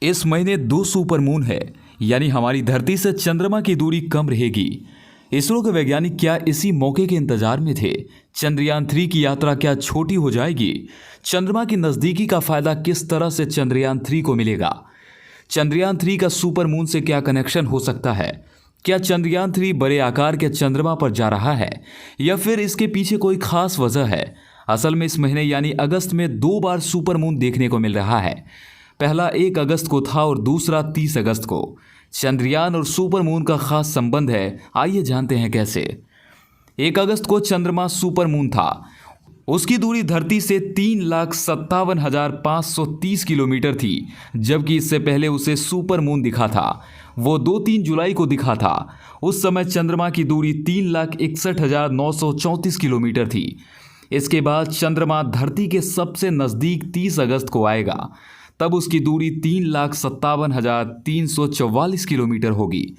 इस महीने 2 super moon है, यानी हमारी धरती से चंद्रमा की दूरी कम रहेगी। इसरो के वैज्ञानिक क्या इसी मौके के इंतजार में थे? चंद्रयान 3 की यात्रा क्या छोटी हो जाएगी? चंद्रमा की नजदीकी का फायदा किस तरह से चंद्रयान 3 को मिलेगा? चंद्रयान 3 का सुपर मून से क्या कनेक्शन हो सकता है? क्या चंद्रयान 3 बड़े आकार के चंद्रमा पर जा रहा है या फिर इसके पीछे कोई खास वजह है? असल में इस महीने यानी अगस्त में 2 बार सुपर मून देखने को मिल रहा है। पहला 1 अगस्त को था और दूसरा 30 अगस्त को। चंद्रयान और सुपर मून का खास संबंध है, आइए जानते हैं कैसे। 1 अगस्त को चंद्रमा सुपर मून था। उसकी दूरी धरती से 3,57,530 किलोमीटर थी, जबकि इससे पहले उसे सुपर मून दिखा था। वो 2-3 जुलाई को दिखा था। उस समय चंद्रमा की दूरी 3,61,934 किलोमीटर थी। इसके बाद चंद्रमा धरती के सबसे नज़दीक 30 अगस्त को आएगा। तब उसकी दूरी 3,57,344 किलोमीटर होगी।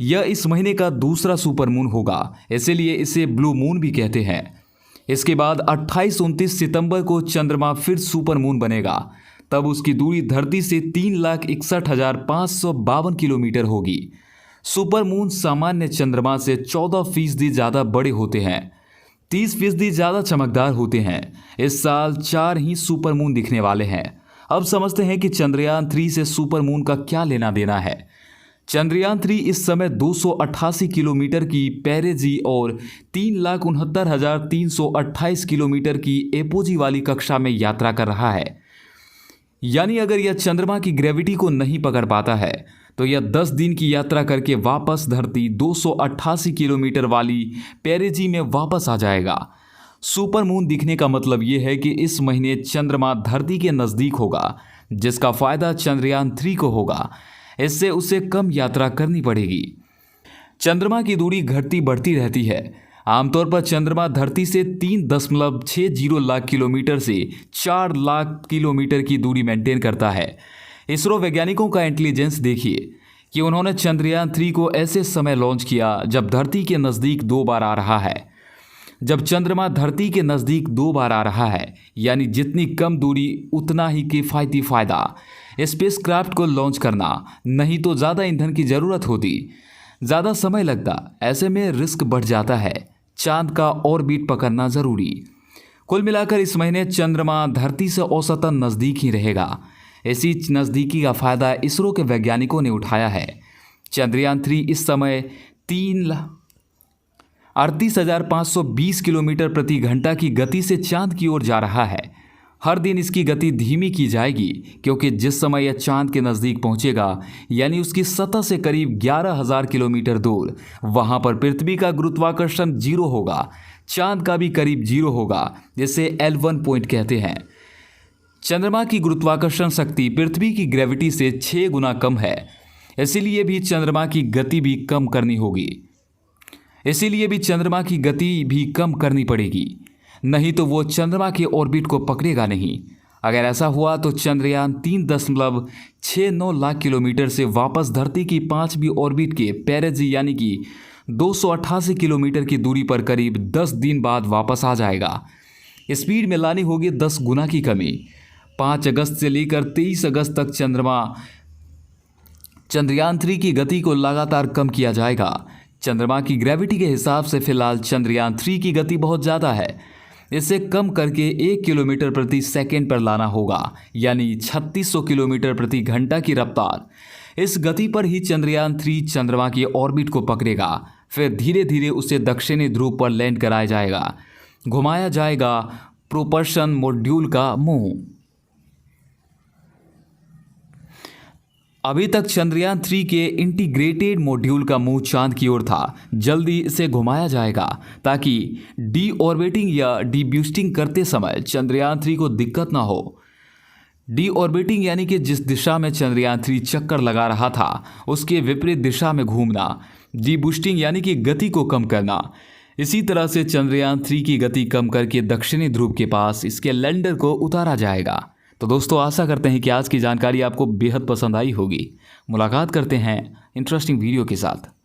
यह इस महीने का दूसरा सुपर मून होगा, इसीलिए इसे ब्लू मून भी कहते हैं। इसके बाद 28-29 सितंबर को चंद्रमा फिर सुपर मून बनेगा। तब उसकी दूरी धरती से 3,61,552 किलोमीटर होगी। सुपर मून सामान्य चंद्रमा से 14% ज़्यादा बड़े होते हैं, 30% ज़्यादा चमकदार होते हैं। इस साल 4 ही सुपर मून दिखने वाले हैं। अब समझते हैं कि चंद्रयान 3 से सुपर मून का क्या लेना देना है। चंद्रयान 3 इस समय 288 किलोमीटर की पेरेजी और 3,69,328 किलोमीटर की एपोजी वाली कक्षा में यात्रा कर रहा है। यानी अगर यह चंद्रमा की ग्रेविटी को नहीं पकड़ पाता है तो यह 10 दिन की यात्रा करके वापस धरती 288 किलोमीटर वाली पेरेजी में वापस आ जाएगा। सुपर मून दिखने का मतलब यह है कि इस महीने चंद्रमा धरती के नज़दीक होगा, जिसका फायदा चंद्रयान 3 को होगा। इससे उसे कम यात्रा करनी पड़ेगी। चंद्रमा की दूरी घटती बढ़ती रहती है। आमतौर पर चंद्रमा धरती से 3.60 लाख किलोमीटर से 4 लाख किलोमीटर की दूरी मेंटेन करता है। इसरो वैज्ञानिकों का इंटेलिजेंस देखिए कि उन्होंने चंद्रयान 3 को ऐसे समय लॉन्च किया जब धरती के नज़दीक 2 बार आ रहा है। जब चंद्रमा धरती के नज़दीक 2 बार आ रहा है, यानी जितनी कम दूरी उतना ही किफ़ायती फ़ायदा। स्पेसक्राफ्ट को लॉन्च करना, नहीं तो ज़्यादा ईंधन की ज़रूरत होती, ज़्यादा समय लगता, ऐसे में रिस्क बढ़ जाता है। चांद का ऑर्बिट पकड़ना ज़रूरी। कुल मिलाकर इस महीने चंद्रमा धरती से औसतन नज़दीक ही रहेगा। इसी नज़दीकी का फ़ायदा इसरो के वैज्ञानिकों ने उठाया है। चंद्रयान 3 इस समय 38,520 किलोमीटर प्रति घंटा की गति से चांद की ओर जा रहा है। हर दिन इसकी गति धीमी की जाएगी, क्योंकि जिस समय यह चांद के नज़दीक पहुंचेगा, यानी उसकी सतह से करीब 11,000 किलोमीटर दूर, वहां पर पृथ्वी का गुरुत्वाकर्षण 0 होगा, चांद का भी करीब 0 होगा, जिसे L1 पॉइंट कहते हैं। चंद्रमा की गुरुत्वाकर्षण शक्ति पृथ्वी की ग्रेविटी से 6 गुना कम है, इसीलिए भी चंद्रमा की गति भी कम करनी पड़ेगी, नहीं तो वो चंद्रमा के ऑर्बिट को पकड़ेगा नहीं। अगर ऐसा हुआ तो चंद्रयान 3.69 लाख किलोमीटर से वापस धरती की 5वीं ऑर्बिट के पेरेजी यानी कि 288 किलोमीटर की दूरी पर करीब 10 दिन बाद वापस आ जाएगा। स्पीड में लानी होगी 10 गुना की कमी। 5 अगस्त से लेकर 23 अगस्त तक चंद्रयान 3 की गति को लगातार कम किया जाएगा। चंद्रमा की ग्रेविटी के हिसाब से फिलहाल चंद्रयान 3 की गति बहुत ज़्यादा है। इसे कम करके 1 किलोमीटर प्रति सेकंड पर लाना होगा, यानी 3600 किलोमीटर प्रति घंटा की रफ्तार। इस गति पर ही चंद्रयान 3 चंद्रमा की ऑर्बिट को पकड़ेगा। फिर धीरे धीरे उसे दक्षिणी ध्रुव पर लैंड कराया जाएगा, घुमाया जाएगा प्रोपल्शन मॉड्यूल का मुंह। अभी तक चंद्रयान 3 के इंटीग्रेटेड मॉड्यूल का मुंह चांद की ओर था। जल्दी इसे घुमाया जाएगा ताकि डी ऑर्बिटिंग या डीब्यूस्टिंग करते समय चंद्रयान 3 को दिक्कत ना हो। डी ऑर्बिटिंग यानी कि जिस दिशा में चंद्रयान 3 चक्कर लगा रहा था उसके विपरीत दिशा में घूमना। डीबूस्टिंग यानी कि गति को कम करना। इसी तरह से चंद्रयान 3 की गति कम करके दक्षिणी ध्रुव के पास इसके लैंडर को उतारा जाएगा। तो दोस्तों, आशा करते हैं कि आज की जानकारी आपको बेहद पसंद आई होगी। मुलाकात करते हैं इंटरेस्टिंग वीडियो के साथ।